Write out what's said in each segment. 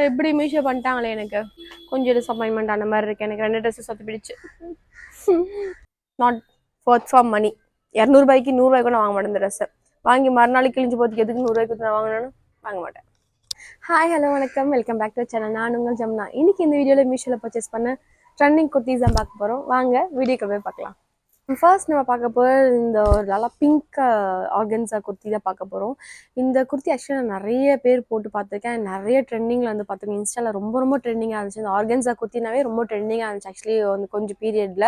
எப்படி மீஷோ பண்ணிட்டாங்களே எனக்கு கொஞ்சம் டிசப்பாயின்மெண்ட் அந்த மாதிரி இருக்கு. எனக்கு 2 ட்ரெஸ்ஸஸ் சொத்து பிடிச்சு. Not worth for money. 200 100 கூட வாங்க மாட்டேன் இந்த ட்ரெஸ்ஸை. வாங்கி மறுநாளைக்கு கிழிஞ்சு போகிறதுக்கு எதுக்கு 100 நான் வாங்கினாலும் வாங்க மாட்டேன். ஹாய் ஹலோ வணக்கம், வெல்கம் பேக் டு சேனல். நான் உங்கள் ஜம்னா. இன்னைக்கு இந்த வீடியோவில் மீஷோவில் பர்ச்சேஸ் பண்ண ட்ரெண்டிங் குர்த்திஸ் தான் பார்க்க போகிறோம். வாங்க வீடியோக்கு போய் பார்க்கலாம். ஃபர்ஸ்ட் நம்ம பார்க்க போகிற இந்த ஒரு நல்லா பிங்க் ஆர்கன்ஸா குர்த்தி தான் பார்க்க போகிறோம். இந்த குர்த்தி ஆக்சுவலாக நான் நிறைய பேர் போட்டு பார்த்துருக்கேன். நிறைய ட்ரெண்டிங்கில் வந்து பார்த்துருக்கேன். இன்ஸ்டாவில் ரொம்ப ட்ரெண்டிங்காக இருந்துச்சு. இந்த ஆர்கன்ஸா குர்த்தினாவே ரொம்ப ட்ரெண்டிங்காக இருந்துச்சு. ஆக்சுவலி வந்து கொஞ்சம் பீரியடில்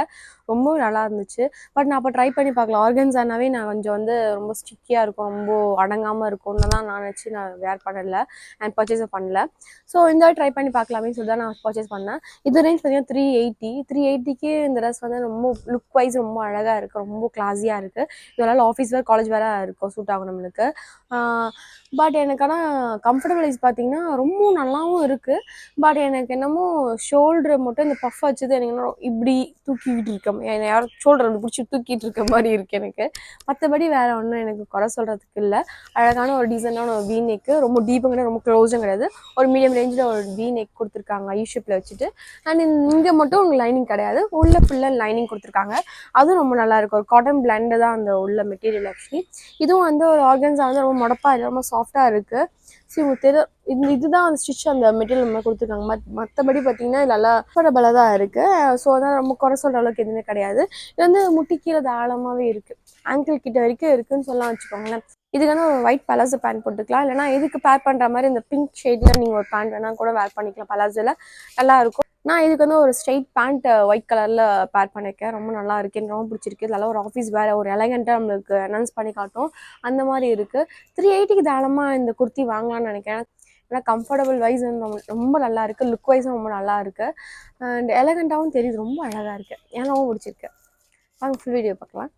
ரொம்ப நல்லா இருந்துச்சு. பட் நான் அப்போ ட்ரை பண்ணி பார்க்கலாம். ஆர்கன்ஸானாவே நான் கொஞ்சம் வந்து ரொம்ப ஸ்டிக்கியாக இருக்கும், ரொம்ப அடங்காமல் இருக்கும்னு தான் நான் நினச்சி நான் வேர் பண்ணலை அண்ட் பர்ச்சேஸும் பண்ணல. ஸோ இந்த ட்ரை பண்ணி பார்க்கலாமே சொல்லி தான் நான் பர்ச்சேஸ் பண்ணேன். இது ரேஞ்ச் பார்த்தீங்கன்னா 380 இந்த ட்ரெஸ் வந்து ரொம்ப லுக் வைஸ் ரொம்ப அழகாக இருக்குது, ரொம்ப கிளாஸியாக இருக்குது. இதனால் ஆஃபீஸ் வேர் காலேஜ் வேராக இருக்கும், சூட் ஆகும் நம்மளுக்கு. பட் எனக்கு ஆனால் கம்ஃபர்டபுளைஸ் பார்த்தீங்கன்னா ரொம்ப நல்லாவும் இருக்குது. பட் எனக்கு என்னமோ ஷோல்டரை மட்டும் இந்த பஃப் வச்சது எனக்கு என்ன இப்படி தூக்கிக்கிட்டு இருக்கேன், என்னை யாரும் ஷோல்டர் அப்படி பிடிச்சி தூக்கிட்டு இருக்க மாதிரி இருக்குது எனக்கு. மற்றபடி வேறு ஒன்றும் எனக்கு குறை சொல்கிறதுக்கு இல்லை. அழகான ஒரு டீசெண்டான ஒரு வீ நெக்கு, ரொம்ப டீப்பும் கிடையாது, ரொம்ப க்ளோஸும் கிடையாது, ஒரு மீடியம் ரேஞ்சில் ஒரு வீ நெக் கொடுத்துருக்காங்க ஐ ஷேப்பில் வச்சுட்டு. அண்ட் இங்கே மட்டும் உங்களுக்கு லைனிங் கிடையாது, உள்ள ஃபுல்லாக லைனிங் கொடுத்துருக்காங்க. அதுவும் ரொம்ப நல்லா இருக்கும். ஒரு காட்டன் பிளெண்டு தான் அந்த உள்ள மெட்டீரியல். ஆக்சுவலி இதுவும் வந்து ஒரு ஆர்கன்ஸா வந்து ரொம்ப மொடப்பா இல்லை, ரொம்ப சாஃப்டாக இருக்குது. ஸோ உங்களுக்கு இதுதான் அந்த ஸ்டிச் அந்த மெட்டீரியல் நம்ம கொடுத்துருக்காங்க. மற்றபடி பார்த்தீங்கன்னா இது நல்லா கம்ஃபர்டபுளாக தான் இருக்குது. ஸோ அதனால் ரொம்ப குறை சொல்கிற அளவுக்கு எதுவுமே கிடையாது. இது வந்து முட்டி கீழே தாளமாகவே இருக்குது, ஆங்கிள் கிட்ட வரைக்கும் இருக்குதுன்னு சொல்லலாம் வச்சுக்கோங்களேன். இதுக்கு வந்து ஒரு ஒயிட் பலாசோ பேண்ட் போட்டுக்கலாம், இல்லைனா இதுக்கு பேர் பண்ணுற மாதிரி இந்த பிங்க் ஷேடில் நீங்கள் ஒரு பேண்ட் வேணால் கூட வேர் பண்ணிக்கலாம். பலாசோவில் நல்லாயிருக்கும். நான் இதுக்கு வந்து ஒரு ஸ்ட்ரெயிட் பேண்ட் ஒயிட் கலரில் பேர் பண்ணியிருக்கேன். ரொம்ப நல்லா இருக்குது, எனக்கு ரொம்ப பிடிச்சிருக்கு. இதெல்லாம் ஒரு ஆஃபீஸ் வேறு ஒரு எலகெண்ட்டாக நம்மளுக்கு அனௌன்ஸ் பண்ணி காட்டும், அந்த மாதிரி இருக்குது. 380க்கு தாராளமாக இந்த குர்த்தி வாங்கலாம்னு நினைக்கிறேன். ஏன்னா கம்ஃபர்டபுள் வைஸ் ரொம்ப நல்லா இருக்குது, லுக் வைஸும் ரொம்ப நல்லா இருக்குது, அண்ட் எலகெண்ட்டாகவும் தெரியுது, ரொம்ப அழகாக இருக்குது. எனக்கும் பிடிச்சிருக்கு. வாங்க ஃபுல் வீடியோ பார்க்கலாம்.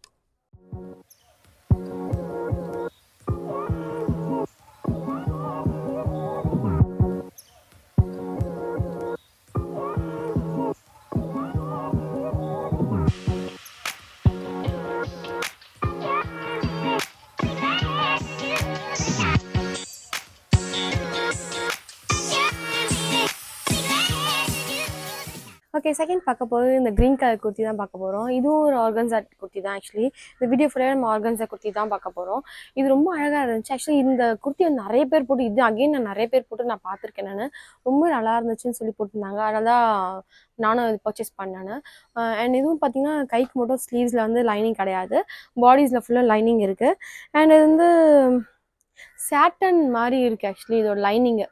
ஓகே, செகண்ட் பார்க்க போகிறது இந்த க்ரீன் கலர் குர்த்தி தான் பார்க்க போகிறோம். இதுவும் ஒரு ஆர்கன்ஸா குர்த்தி தான். ஆக்சுவலி இந்த வீடியோ ஃபுல்லாக நம்ம ஆர்கன்ஸா குர்த்தி தான் பார்க்க போகிறோம். இது ரொம்ப அழகாக இருந்துச்சு. ஆக்சுவலி இந்த குர்த்தி வந்து நிறைய பேர் போட்டு, இது அகைன் நான் நிறைய பேர் போட்டு நான் பார்த்துருக்கேன். நான் ரொம்ப நல்லா இருந்துச்சுன்னு சொல்லி போட்டிருந்தாங்க, அதனால தான் நானும் இது பர்ச்சேஸ் பண்ணேன். அண்ட் இதுவும் பார்த்தீங்கன்னா கைக்கு மட்டும் ஸ்லீவ்ஸில் வந்து லைனிங் கிடையாது, பாடிஸில் ஃபுல்லாக லைனிங் இருக்குது. அண்ட் இது வந்து சாட்டன் மாதிரி இருக்குது. ஆக்சுவலி இதோட லைனிங்கு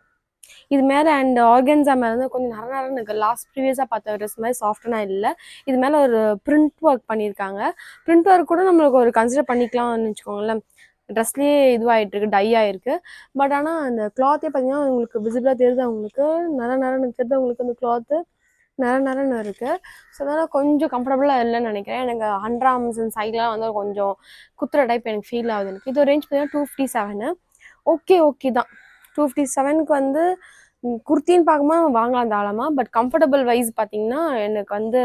இது மேலே அண்ட் ஆர்கன்ஸா மேலே வந்து கொஞ்சம் நரநரன்னு இருக்குது. லாஸ்ட் ப்ரீவியஸாக பார்த்த ட்ரெஸ் மாதிரி சாஃப்ட்னா இல்லை. இது மேலே ஒரு பிரிண்ட் ஒர்க் பண்ணியிருக்காங்க. பிரிண்ட் ஒர்க் கூட நம்மளுக்கு ஒரு கன்சிடர் பண்ணிக்கலாம்னு வச்சுக்கோங்களேன். ட்ரெஸ்லேயே இதுவாகிட்டுருக்கு, டை ஆகிருக்கு. பட் ஆனால் அந்த கிளாத்தே பார்த்தீங்கன்னா உங்களுக்கு விசிபிளாக தெரியுது, அவங்களுக்கு நரநரன்னு தெரியுது, உங்களுக்கு அந்த கிளாத்து நரநரன்னு இருக்குது. ஸோ அதனால் கொஞ்சம் கம்ஃபர்டபுளாக இல்லைன்னு நினைக்கிறேன். எனக்கு அண்டர் ஆர்ம்ஸ் அண்ட் சைட்லாம் வந்து கொஞ்சம் குத்துற டைப் எனக்கு ஃபீல் ஆகுது. எனக்கு இது ரேஞ்ச் பார்த்தீங்கன்னா 257. ஓகே தான். 257க்கு வந்து குர்த்தின்னு பார்க்கும்போது வாங்கலாம் தாராளமாக. பட் கம்ஃபர்டபுள் வைஸ் பார்த்தீங்கன்னா எனக்கு வந்து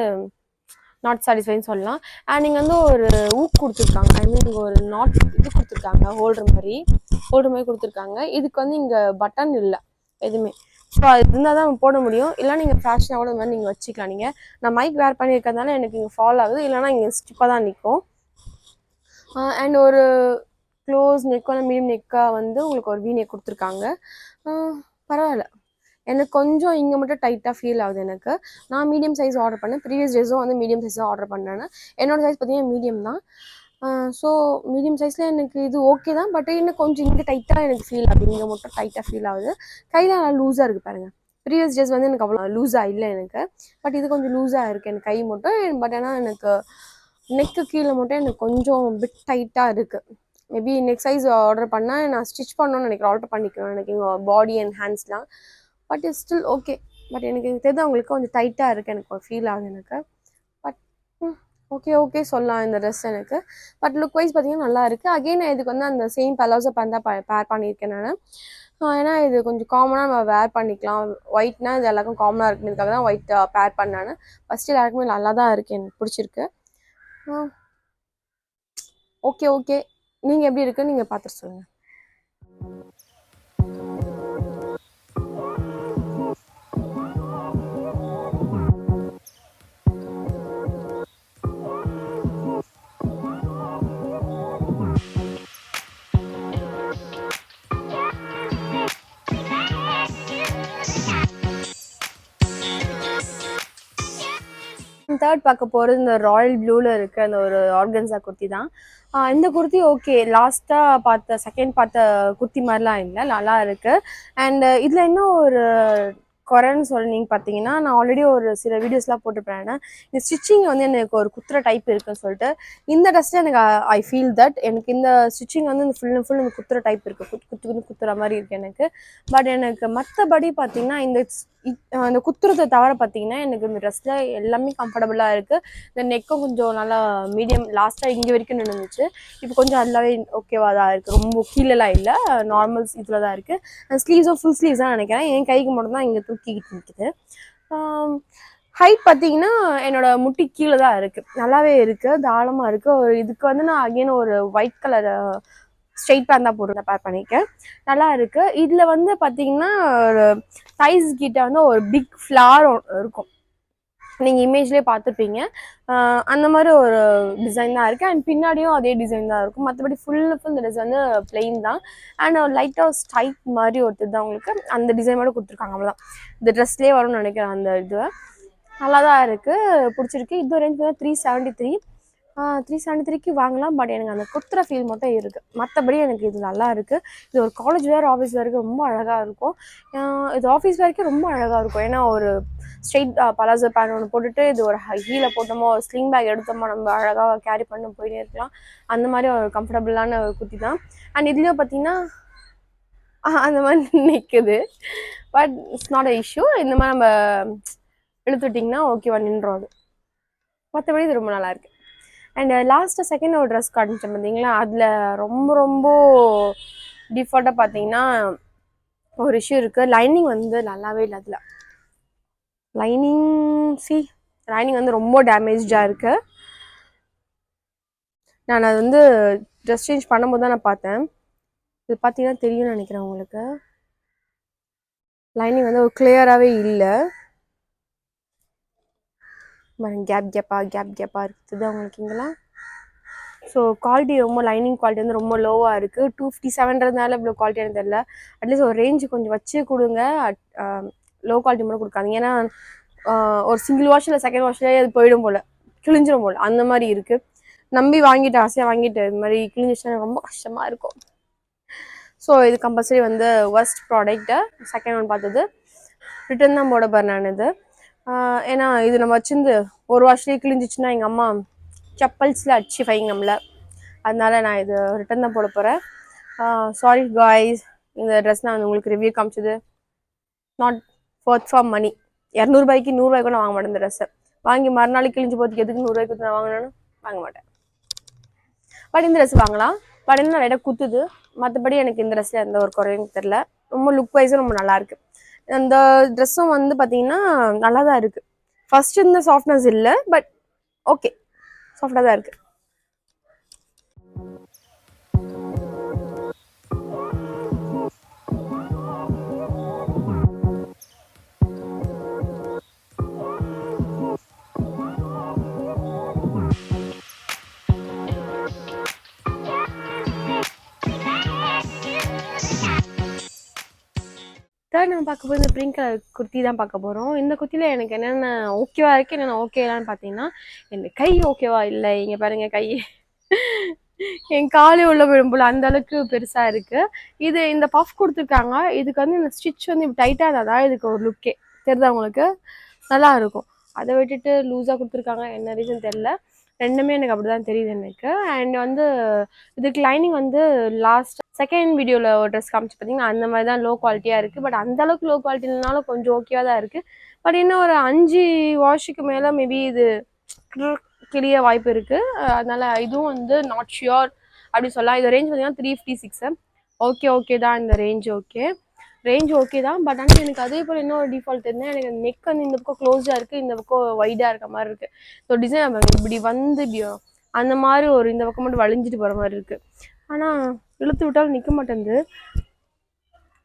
நாட் சாட்டிஸ்ஃபைன்னு சொல்லலாம். அண்ட் நீங்கள் வந்து ஒரு ஊக் கொடுத்துருக்காங்க, ஐ மீன் இங்கே ஒரு நாட் இது கொடுத்துருக்காங்க, ஹோல்டர் மாதிரி கொடுத்துருக்காங்க. இதுக்கு வந்து இங்கே பட்டன் இல்லை எதுவுமே. ஸோ அது இருந்தால் தான் போட முடியும், இல்லை நீங்கள் ஃபேஷனாக கூட இந்த மாதிரி நீங்கள் வச்சுக்கலாம். நீங்கள் நான் மைக் வேர் பண்ணியிருக்கிறதுனால எனக்கு இங்கே ஃபால் ஆகுது, இல்லைனா இங்கே ஸ்டிப்பாக தான் நிற்கும். அண்ட் ஒரு க்ளோஸ் நெக்கான மீடியம் நெக்காக வந்து உங்களுக்கு ஒரு வீ நெக் கொடுத்துருக்காங்க. பரவாயில்ல, எனக்கு கொஞ்சம் இங்கே மட்டும் டைட்டாக ஃபீல் ஆகுது. எனக்கு நான் மீடியம் சைஸ் ஆர்டர் பண்ணேன், ப்ரீவியஸ் டேஸும் வந்து மீடியம் சைஸ் தான் ஆர்டர் பண்ணேன். என்னோடய சைஸ் பார்த்தீங்கன்னா மீடியம் தான். ஸோ மீடியம் சைஸில் எனக்கு இது ஓகே தான். பட் இன்னும் கொஞ்சம் இங்கே டைட்டாக எனக்கு ஃபீல் ஆகுது, இங்கே மட்டும் டைட்டாக ஃபீல் ஆகுது. கையில் நல்லா லூஸாக இருக்குது பாருங்கள். ப்ரீவியஸ் டேஸ் வந்து எனக்கு அவ்வளோ லூஸாக இல்லை எனக்கு, பட் இது கொஞ்சம் லூஸாக இருக்குது எனக்கு கை மட்டும். பட் ஆனால் எனக்கு நெக்கு கீழே மட்டும் எனக்கு கொஞ்சம் பிட் டைட்டாக இருக்குது. மேபி நெக்ஸ்ட் சைஸ் ஆர்டர் பண்ணால் நான் ஸ்டிச் பண்ணணும்னு நினைக்கிறேன், ஆல்டர் பண்ணிக்கணும் எனக்கு எங்கள் பாடி அண்ட் ஹேண்ட்ஸ்லாம். But it's still okay. But எனக்கு தெரிஞ்ச அவங்களுக்கு கொஞ்சம் டைட்டாக இருக்குது, எனக்கு ஒரு ஃபீல் ஆகுது எனக்கு. பட் ஓகே சொல்லலாம் இந்த ட்ரெஸ் எனக்கு. பட் லுக் வைஸ் பார்த்தீங்கன்னா நல்லா இருக்குது. அகெயின் இதுக்கு வந்து அந்த சேம் பலாசோ பேண்ட் தான் பேர் பண்ணியிருக்கேன் நான். ஏன்னா இது கொஞ்சம் காமனாக நம்ம வேர் பண்ணிக்கலாம். ஒயிட்னா இது எல்லாருக்கும் காமனாக இருக்குங்கிறதுக்காக தான் ஒயிட் பேர் பண்ணேன். ஃபஸ்ட்டு எல்லாருக்குமே நல்லா தான் இருக்குது, எனக்கு பிடிச்சிருக்கு. ஓகே நீங்கள் எப்படி இருக்குன்னு நீங்கள் பார்த்துட்டு சொல்லுங்கள். தேர்ட் பார்க்க போகிறது இந்த ராயல் ப்ளூவில் இருக்க அந்த ஒரு ஆர்கன்ஸா குர்த்தி தான். இந்த குர்த்தி ஓகே, லாஸ்ட்டாக செகண்ட் பார்த்த குர்த்தி மாதிரிலாம் இல்லை, நல்லா இருக்குது. அண்ட் இதில் இன்னும் ஒரு குறைன்னு சொல்லி பார்த்தீங்கன்னா, நான் ஆல்ரெடி ஒரு சில வீடியோஸ்லாம் போட்டுருப்பேன். இந்த ஸ்டிச்சிங் வந்து எனக்கு ஒரு குத்துற டைப் இருக்குன்னு சொல்லிட்டு, இந்த ட்ரெஸ்ஸில் எனக்கு ஐ ஃபீல் தட் எனக்கு இந்த ஸ்டிச்சிங் வந்து இந்த ஃபுல் அண்ட் ஃபுல் இந்த குத்துற டைப் இருக்குது, குத்துற மாதிரி இருக்குது எனக்கு. பட் எனக்கு மற்றபடி பார்த்தீங்கன்னா இந்த குத்துறதை தவிர பார்த்தீங்கன்னா எனக்கு இந்த ட்ரெஸ்ஸில் எல்லாமே கம்ஃபர்டபுளாக இருக்குது. இந்த நெக்கும் கொஞ்சம் நல்லா மீடியம் லாஸ்ட்டாக இங்கே வரைக்கும் நின்றுச்சு. இப்போ கொஞ்சம் நல்லாவே ஓகேவா தான் இருக்குது, ரொம்ப கீழெல்லாம் இல்லை, நார்மல் இதில் தான் இருக்குது. ஸ்லீவ்ஸும் ஃபுல் ஸ்லீவ்ஸ் தான் நினைக்கிறேன், என் கைக்கு மட்டும் தான் இங்கே தூக்கிக்கிட்டு நிற்குது. ஹைட் பார்த்தீங்கன்னா என்னோட முட்டி கீழே தான் இருக்குது, நல்லாவே இருக்குது, தாளமாக இருக்குது. இதுக்கு வந்து நான் அகைன் ஒரு ஒயிட் கலர் ஸ்ட்ரெயிட் பேண்ட் தான் போட்டு பேர் பண்ணியிருக்கேன், நல்லா இருக்குது. இதில் வந்து பார்த்தீங்கன்னா ஒரு தைஸ் கிட்ட வந்து ஒரு பிக் ஃப்ளார் இருக்கும், நீங்கள் இமேஜ்லேயே பார்த்துருப்பீங்க. அந்த மாதிரி ஒரு டிசைன் தான் இருக்குது. அண்ட் பின்னாடியும் அதே டிசைன் தான் இருக்கும். மற்றபடி ஃபுல் இந்த டிசைன் வந்து பிளெயின் தான். அண்ட் ஒரு லைட்டாக ஸ்டைப் மாதிரி ஒருத்தர் தான் உங்களுக்கு அந்த டிசைன் மட்டும் கொடுத்துருக்காங்க, அவ்வளோதான். இந்த ட்ரெஸ்லேயே வரும்னு நினைக்கிறேன். அந்த இது நல்லா தான் இருக்குது, பிடிச்சிருக்கு. இது ரேஞ்ச் வந்து 373. 373க்கு வாங்கலாம். பட் எனக்கு அந்த குத்துற ஃபீல் மட்டும் இருக்குது, மற்றபடி எனக்கு இது நல்லா இருக்குது. இது ஒரு காலேஜ் வேர், ஆஃபீஸ் வேருக்கு ரொம்ப அழகாக இருக்கும். இது ஆஃபீஸ் வேருக்கு ரொம்ப அழகாக இருக்கும். ஏன்னா ஒரு ஸ்ட்ரெயிட் பலாசோ பேண்ட் ஒன்று போட்டுட்டு இது ஒரு ஹீலை போட்டோமோ, ஒரு ஸ்லிங் பேக் எடுத்தோமோ, நம்ம அழகாக கேரி பண்ண போயிட்டே இருக்கலாம். அந்த மாதிரி ஒரு கம்ஃபர்டபுளான ஒரு குர்த்தி தான். அண்ட் இதுலேயும் பார்த்தீங்கன்னா அந்த மாதிரி நிற்குது. But it's not a issue. இந்த மாதிரி நம்ம இழுத்துட்டிங்கன்னா ஓகேவா நின்றோம் அது. மற்றபடி இது ரொம்ப நல்லாயிருக்கு. அண்ட் லாஸ்ட்டாக செகண்ட் ஒரு ட்ரெஸ் காட்டிச்சேன் பார்த்தீங்களா, அதில் ரொம்ப ரொம்ப டிஃபால்ட்டாக பார்த்தீங்கன்னா ஒரு இஷ்யூ இருக்குது. லைனிங் வந்து நல்லாவே இல்லை. அதில் லைனிங் வந்து ரொம்ப டேமேஜாக இருக்குது. நான் அது வந்து ட்ரெஸ் சேஞ்ச் பண்ணும்போது தான் நான் பார்த்தேன். இது பார்த்தீங்கன்னா தெரியும்னு நினைக்கிறேன் உங்களுக்கு. லைனிங் வந்து ஒரு கிளியராகவே இல்லை, கேப்பாக இருக்குது அவங்களுக்கு இங்கெல்லாம். ஸோ குவாலிட்டி ரொம்ப லைனிங் குவாலிட்டி வந்து ரொம்ப லோவாக இருக்குது. 257ன்றதுனால இவ்வளோ குவாலிட்டியான தெரியல. அட்லீஸ்ட் ஒரு ரேஞ்சு கொஞ்சம் வச்சு கொடுங்க, லோ குவாலிட்டி மட்டும் கொடுக்காதீங்க. ஏன்னா ஒரு சிங்கிள் வாஷ் இல்லை செகண்ட் வாஷ்லேயே அது போயிடும் போல், கிழிஞ்சிடும் போல், அந்த மாதிரி இருக்குது. நம்பி வாங்கிட்டு ஆசையாக வாங்கிட்டு இது மாதிரி கிழிஞ்சிச்சுன்னா ரொம்ப கஷ்டமாக இருக்கும். ஸோ இது கம்பல்சரி வந்து ஒர்ஸ்ட் ப்ராடக்ட்டு. செகண்ட் ஒன் பார்த்தது ரிட்டன் தான் போட போகிறேன் நான் இது. ஏன்னா இது நம்ம வச்சிருந்து ஒரு வாஷ்லேயே கிழிஞ்சிச்சுன்னா எங்கள் அம்மா செப்பல்ஸில் அடிச்சு ஃபைங் நம்மள, அதனால நான் இது ரிட்டன் தான் போட போகிறேன். சாரி காய்ஸ், இந்த ட்ரெஸ் நான் உங்களுக்கு ரிவ்யூ காமிச்சது நாட் ஒர்த் ஃபார் மணி. 200ரூபாய்க்கு 100ரூபாய்க்கு கூட வாங்க மாட்டேன் இந்த ட்ரெஸ்ஸை. வாங்கி மறுநாளைக்கு கிழிஞ்சு போகிறதுக்கு எதுக்கு 100ரூபாய்க்கு நான் வாங்கினேன்னு வாங்க மாட்டேன். பட் இந்த ட்ரெஸ் வாங்கலாம். பட் என்ன லைட்டாக குத்துது, மற்றபடி எனக்கு இந்த ட்ரெஸ்ஸில் எந்த ஒரு குறையும் தெரில. ரொம்ப லுக் வைஸும் ரொம்ப நல்லாயிருக்கு. அந்த ட்ரெஸ்ஸும் வந்து பார்த்தீங்கன்னா நல்லா தான் இருக்குது. ஃபர்ஸ்ட் இந்த சாஃப்ட்னஸ் இல்லை, பட் ஓகே சாஃப்டாக தான் இருக்குது. தேர்ட் நம்ம பார்க்க போகிறது இந்த பிங்க் கலர் குர்த்தி தான் பார்க்க போகிறோம். இந்த குர்த்தியில் எனக்கு என்னென்ன ஓகேவா இருக்குது, என்னென்ன ஓகேலான்னு பார்த்தீங்கன்னா, எனக்கு கை ஓகேவா இல்லை. இங்கே பாருங்கள், கை என் காலே உள்ள போயிடும் போல் அந்த அளவுக்கு பெருசாக இருக்குது. இது இந்த பஃப் கொடுத்துருக்காங்க, இதுக்கு வந்து இந்த ஸ்டிச் வந்து இப்படி டைட்டாக இருந்தால் தான் இதுக்கு ஒரு லுக்கே தெரியுது அவங்களுக்கு, நல்லா இருக்கும். அதை விட்டுட்டு லூஸாக கொடுத்துருக்காங்க, என்ன ரீசன் தெரில. ரெண்டுமே எனக்கு அப்படி தான் தெரியுது எனக்கு. அண்ட் வந்து இதுக்கு லைனிங் வந்து லாஸ்ட் செகண்ட் வீடியோவில் ஒரு ட்ரெஸ் காமிச்சு பார்த்தீங்கன்னா அந்த மாதிரி தான் லோ குவாலிட்டியாக இருக்குது. பட் அந்தளவுக்கு லோ குவாலிட்டி இல்லைனாலும் கொஞ்சம் ஓகேவாக தான் இருக்குது. பட் இன்னும் ஒரு 5 வாஷுக்கு மேலே மேபி இது கிளிய வாய்ப்பு இருக்குது. அதனால் இதுவும் வந்து நாட் ஷியோர் அப்படி சொல்லலாம். இது ரேஞ்ச் பார்த்தீங்கன்னா 356. ஓகே தான், இந்த ரேஞ்ச் ஓகே தான். பட் ஆனால் எனக்கு அதே போல் இன்னொரு டிஃபால்ட் இருந்தால் எனக்கு நெக் வந்து இந்த பக்கம் க்ளோஸாக இருக்குது, இந்த பக்கம் வைடாக இருக்க மாதிரி இருக்குது. ஸோ டிசைன் இப்படி வந்து இப்படி அந்த மாதிரி ஒரு இந்த பக்கம் மட்டும் வளைஞ்சிட்டு போகிற மாதிரி இருக்குது. ஆனால் இழுத்து விட்டாலும் நிற்க மாட்டேங்குது.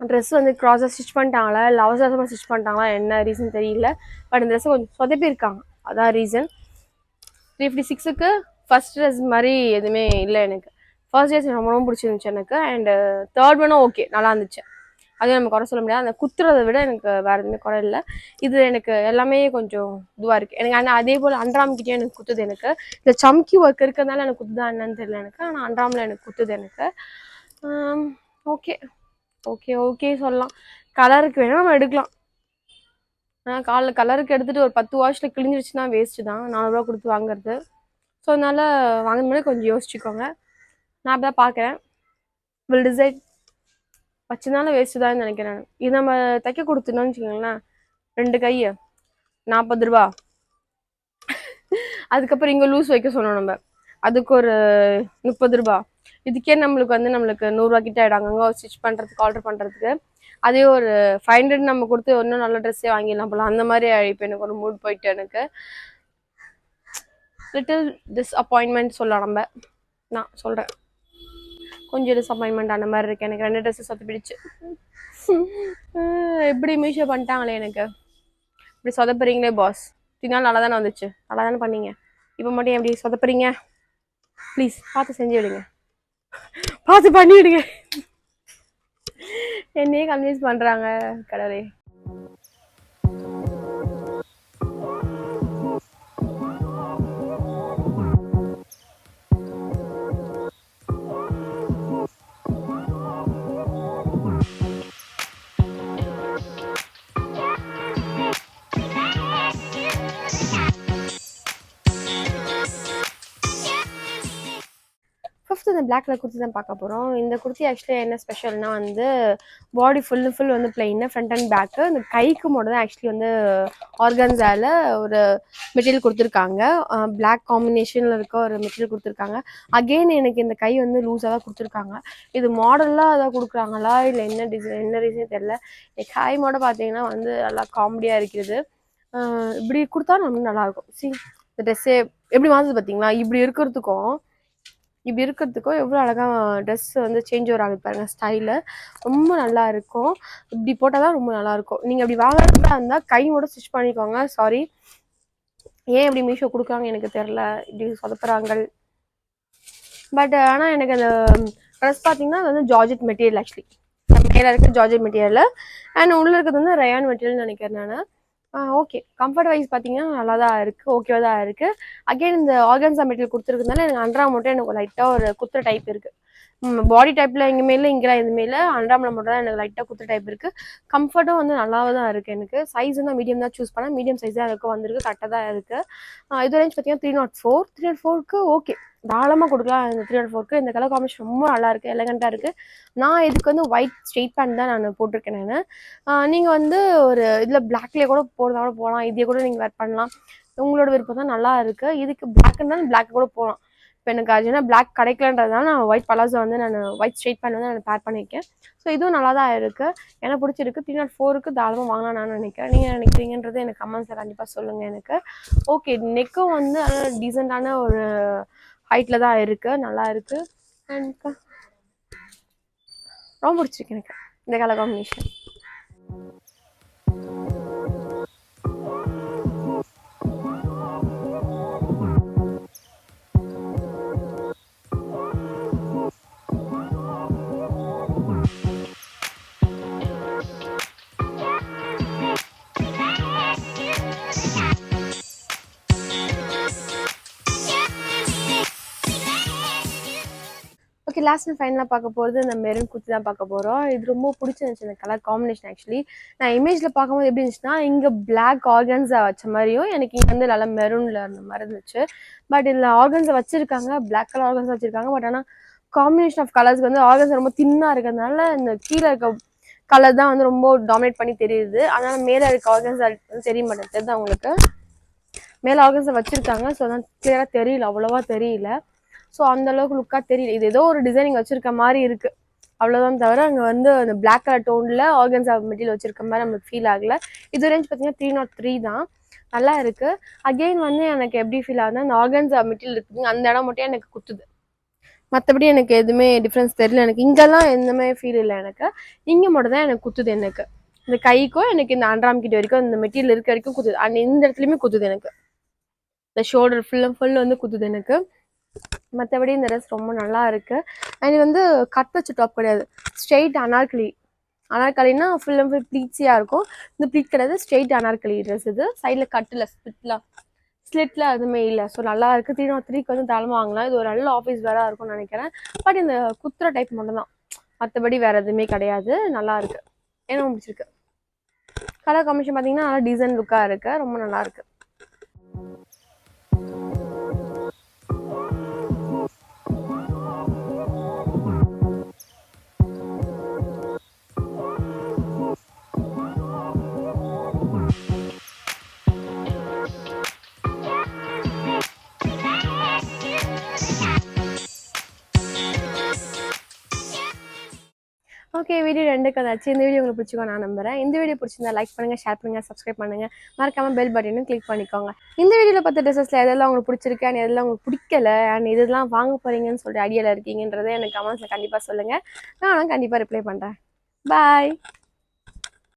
ட்ரெஸ் வந்து க்ராஸாக ஸ்டிச் பண்ணிட்டாங்களா இல்லை அவசரமாக ஸ்டிச் பண்ணிட்டாங்களா, என்ன ரீசன் தெரியல. பட் இந்த ட்ரெஸ்ஸை கொஞ்சம் சொதப்பியிருக்காங்க, அதான் ரீசன். 356க்கு ஃபர்ஸ்ட் ட்ரெஸ் மாதிரி எதுவுமே இல்லை எனக்கு. ஃபர்ஸ்ட் ட்ரெஸ் ரொம்ப ரொம்ப பிடிச்சிருந்துச்சு எனக்கு. அண்ட் தேர்ட் ஒன்னும் ஓகே நல்லா இருந்துச்சு. அதையும் நம்ம குறை சொல்ல முடியாது. அந்த குத்துறதை விட எனக்கு வேறு எதுவுமே குறை இல்லை. இது எனக்கு எல்லாமே கொஞ்சம் இதுவாக இருக்குது எனக்கு. ஆனால் அதே போல் அண்ட்ராம்கிட்டேயும் எனக்கு குத்துது. எனக்கு இந்த சம்கி ஒர்க் இருக்கிறதுனால எனக்கு குத்துதா என்னன்னு தெரியல எனக்கு. ஆனால் அண்ட்ராமில் எனக்கு குத்துது எனக்கு. ஓகே ஓகே ஓகே சொல்லலாம். கலருக்கு வேணால் நம்ம எடுக்கலாம். ஆனால் கலருக்கு எடுத்துகிட்டு ஒரு 10 வாஷில் கிழிஞ்சிருச்சுன்னா வேஸ்ட்டு தான் 4 ரூபா கொடுத்து வாங்குறது. ஸோ அதனால் வாங்குற முன்னாடி கொஞ்சம் யோசிச்சுக்கோங்க. நான் அப்படி தான் பார்க்குறேன். வில் டிசைட் வச்சதுனால வேஸ்ட்டு தான் நினைக்கிறேன். இது நம்ம தைக்க கொடுத்துனோன்னு வச்சுக்கோங்களேன், 2 கை 40 ரூபா. அதுக்கப்புறம் இங்கே லூஸ் வைக்க சொன்னோம் நம்ம, அதுக்கு ஒரு 30 ரூபா. இதுக்கே நம்மளுக்கு 100 ரூபா கிட்ட ஆகிடும் அங்கங்கே ஸ்டிச் பண்ணுறதுக்கு ஆர்டர் பண்ணுறதுக்கு. அதே ஒரு 500 நம்ம கொடுத்து இன்னும் நல்ல ட்ரெஸ்ஸே வாங்கிடலாம் போல. அந்த மாதிரி இப்போ எனக்கு ஒரு மூட் போயிட்டு எனக்கு லிட்டில் டிஸ்அப்பாயின்மெண்ட் சொல்லலாம். நான் சொல்கிறேன் கொஞ்சம் டிஸ்அப்பாயின்மெண்ட் ஆன மாதிரி இருக்கு எனக்கு. 2 ட்ரெஸ்ஸு சொதப்பிடுச்சு. எப்படி மீஷோ பண்ணிட்டாங்களே எனக்கு. இப்படி சொதப்புறீங்களே பாஸ். இதனால நல்லா தானே வந்துச்சு, நல்லா தானே பண்ணீங்க. இப்போ மட்டும் எப்படி சொதப்புறீங்க? ப்ளீஸ் பார்த்து செஞ்சு விடுங்க, பார்த்து பண்ணி விடுங்க. என்னையே கன்வின்ஸ் பண்ணுறாங்க கடவுளே. ஃபிஃப்த் இந்த பிளாக் கலர் குர்த்தி தான் பார்க்க போகிறோம். இந்த குர்த்தி ஆக்சுவலி என்ன ஸ்பெஷல்னா வந்து பாடி ஃபுல் வந்து பிளெயின், ஃப்ரண்ட் அண்ட் பேக்கு. இந்த கைக்கு மட்டும் தான் ஆக்சுவலி வந்து ஆர்கன்ஸால ஒரு மெட்டீரியல் கொடுத்துருக்காங்க. பிளாக் காம்பினேஷனில் இருக்க ஒரு மெட்டீரியல் கொடுத்துருக்காங்க. அகெயின் எனக்கு இந்த கை வந்து லூஸாக தான் கொடுத்துருக்காங்க. இது மாடலாக அதை கொடுக்குறாங்களா இல்லை என்ன ரீசன் தெரியல. கை மாடல் பார்த்தீங்கன்னா வந்து நல்லா காமெடியாக இருக்குது. இப்படி கொடுத்தா நமக்கு நல்லாயிருக்கும். இந்த ட்ரெஸ்ஸே எப்படி மாறுது பார்த்தீங்களா? இப்படி இருக்கிறதுக்கும் எவ்வளோ அழகாக ட்ரெஸ் வந்து சேஞ்ச் ஓவர் ஆகுது பாருங்கள். ஸ்டைலு ரொம்ப நல்லா இருக்கும். இப்படி போட்டால் தான் ரொம்ப நல்லாயிருக்கும். நீங்கள் அப்படி வாங்குறதா இருந்தால் கையோட ஸ்டிச் பண்ணிக்கோங்க. சாரி, ஏன் இப்படி மீஷோ கொடுக்குறாங்க எனக்கு தெரில, இப்படி சொதப்புறாங்க. பட் ஆனால் எனக்கு அந்த ட்ரெஸ் பார்த்தீங்கன்னா அது வந்து ஜார்ஜெட் மெட்டீரியல். ஆக்சுவலி மேலே இருக்க ஜார்ஜெட் மெட்டீரியல் அண்ட் உள்ளே இருக்கிறது வந்து ரயான் மெட்டீரியல்னு நினைக்கிறேன் நான். ஓகே, கம்ஃபர்ட் வைஸ் பார்த்தீங்கன்னா நல்லா தான் இருக்குது, ஓகேவா தான் இருக்குது. அகெயின் இந்த ஆர்கன்ஸா மெட்டீரியல் கொடுத்துருக்குறதுனால எனக்கு அண்ட்ரா மட்டும் எனக்கு லைட்டாக ஒரு குத்துற டைப் இருக்குது. பாடி டைப்பில் எங்கேயுமே இல்லை, இங்கெல்லாம் எதுவுமே இல்லை. அண்ட்ராமில் மட்டும் தான் எனக்கு லைட்டாக குத்துற டைப் இருக்குது. கம்ஃபர்ட்டும் வந்து நல்லாவே தான் இருக்குது எனக்கு. சைஸ் வந்து மீடியம் தான் சூஸ் பண்ணேன். மீடியம் சைஸ் தான் எனக்கு வந்திருக்கு, கரெக்டாக தான் இருக்குது. இது ரேஞ்ச் பார்த்தீங்கன்னா 304க்கு ஓகே, தாராளமாக கொடுக்கலாம். இந்த 304க்கு இந்த கலர் காம்பினேஷன் ரொம்ப நல்லா இருக்குது, எலகண்ட்டாக இருக்குது. நான் இதுக்கு வந்து ஒயிட் ஸ்ட்ரெயிட் பேண்ட் தான் நான் போட்டிருக்கேன் நான். நீங்கள் வந்து ஒரு இதில் பிளாக்லேயே கூட போகிறதா கூட போகலாம், இதே கூட நீங்கள் வேர் பண்ணலாம், உங்களோட விருப்பம் தான். நல்லா இருக்குது. இதுக்கு பிளாக் இருந்தாலும் பிளாக் கூட போகலாம். இப்போ எனக்கு அர்ஜென்ட்டாக பிளாக் கிடைக்கலன்றதுனால நான் ஒயிட் பலாசோ வந்து நான் ஒயிட் ஸ்ட்ரெயிட் பேண்ட் வந்து நான் பேர் பண்ணியிருக்கேன். ஸோ இதுவும் நல்லா தான் இருக்குது, எனக்கு பிடிச்சிருக்கு. 304க்கு தாராளமாக வாங்கலாம் நான் நினைக்கிறேன். நீங்கள் நினைக்கிறீங்கன்றது எனக்கு கமெண்ட்ஸில் கண்டிப்பாக சொல்லுங்கள் எனக்கு. ஓகே, நெக்கும் வந்து டீசெண்டான ஒரு ஹைட்டில் தான் இருக்குது, நல்லா இருக்குது. அண்ட் ரொம்ப பிடிச்சிருக்கு எனக்கு இந்த colour combination. Okay, last and ஃபைனலாக பார்க்க போகிறது இந்த மெரூன் குர்த்தி தான் பார்க்க போகிறோம். இது ரொம்ப பிடிச்சிருந்துச்சு இந்த கலர் காம்பினேஷன். ஆக்சுவலி நான் இமேஜில் பார்க்கும்போது எப்படி இருந்துச்சுன்னா, இங்கே பிளாக் ஆர்கன்ஸா வச்ச மாதிரியும் எனக்கு இங்கே வந்து நல்லா மெரூனில் அந்த மாதிரி இருந்துச்சு. பட் இதில் ஆர்கன்ஸை வச்சுருக்காங்க, பிளாக் கலர் ஆர்கன்ஸ் வச்சுருக்காங்க. பட் ஆனால் காம்பினேஷன் ஆஃப் கலர்ஸ் வந்து ஆர்கன்ஸ் ரொம்ப தின்னாக இருக்கிறதுனால இந்த கீழே இருக்க கலர் தான் வந்து ரொம்ப டாமினேட் பண்ணி தெரியுது. அதனால் மேலே இருக்க ஆர்கன்ஸ் தெரிய மாட்டேங்குது அவங்களுக்கு. மேலே ஆர்கன்ஸை வச்சுருக்காங்க, ஸோ அதான் கிளியராக தெரியல, அவ்வளோவா தெரியல. ஸோ அந்தளவுக்கு லுக்காக தெரியல. இது ஏதோ ஒரு டிசைனிங் வச்சுருக்க மாதிரி இருக்குது, அவ்வளோதான். தவிர அங்கே வந்து அந்த பிளாக் கலர் டோனில் ஆர்கன்ஸா மெட்டீரியல் வச்சுருக்க மாதிரி நம்மளுக்கு ஃபீல் ஆகலை. இது ரேஞ்ச் பார்த்தீங்கன்னா 303 தான், நல்லா இருக்குது. அகெயின் வந்து எனக்கு எப்படி ஃபீல் ஆகுதுன்னா, அந்த ஆர்கன்ஸா மெட்டீரியல் இருக்குதுங்க அந்த இடம் மட்டும் எனக்கு குத்துது, மற்றபடி எனக்கு எதுவுமே டிஃப்ரென்ஸ் தெரியல. எனக்கு இங்கெல்லாம் எதுவுமே ஃபீல் இல்லை, எனக்கு இங்கே மட்டும் தான் எனக்கு குத்துது. எனக்கு இந்த கைக்கும் எனக்கு இந்த அண்ட்ராம் கிட்ட வரைக்கும் இந்த மெட்டீரியல் இருக்க வரைக்கும் குத்துது. அண்ட் இந்த இடத்துலையுமே குத்துது எனக்கு, இந்த ஷோல்டர் ஃபுல் வந்து குத்துது எனக்கு. மற்றபடி இந்த ட்ரெஸ் ரொம்ப நல்லா இருக்குது. அண்ட் இது வந்து கட் வச்ச டாப் கிடையாது, ஸ்ட்ரெயிட் அனார்கலி. அனார்கலினா ஃபுல் அண்ட் ஃபுல் ப்ளீட்ஸியாக இருக்கும். இந்த ப்ளீட் கிடையாது, ஸ்ட்ரெயிட் அனார்கலி ட்ரெஸ் இது. சைடில் கட்டில் ஸ்லிட்லாம் எதுவுமே இல்லை. ஸோ நல்லா இருக்குது. 303க்கு வந்து தாராளமாக வாங்கலாம். இது ஒரு நல்ல ஆஃபீஸ் வேறாக இருக்கும்னு நினைக்கிறேன். பட் இந்த குத்துற டைப் மட்டும் தான், மற்றபடி வேறு எதுவுமே கிடையாது. நல்லா இருக்குது, எனக்கு பிடிச்சிருக்கு. கலர் காம்பினேஷன் பார்த்தீங்கன்னா நல்லா டிசைன் லுக்காக இருக்குது, ரொம்ப நல்லா இருக்குது. ஓகே, வீடியோ 2க்கு வந்தாச்சு. இந்த வீடியோ உங்களுக்கு பிடிச்சிக்கோ நான் நம்புறேன். இந்த வீடியோ பிடிச்சிருந்தா லைக் பண்ணுங்கள், ஷேர் பண்ணுங்கள், சப்ஸ்கிரைப் பண்ணுங்கள். மறக்காமல் பெல் பட்டனும் கிளிக் பண்ணிக்கோங்க. இந்த வீடியோவில் பார்த்த ட்ரெஸ்ஸஸில் எதெல்லாம் உங்களுக்கு பிடிச்சிருக்கு அண்ட் எதெல்லாம் உங்களுக்கு பிடிக்கல அண்ட் இதெல்லாம் வாங்க போகிறீங்கன்னு சொல்லிட்டு ஐடியாவில் இருக்கீங்கன்றதை எனக்கு கமெண்ட்ஸில் கண்டிப்பாக சொல்லுங்கள். நானும் கண்டிப்பாக ரிப்ளை பண்ணுறேன். பாய்.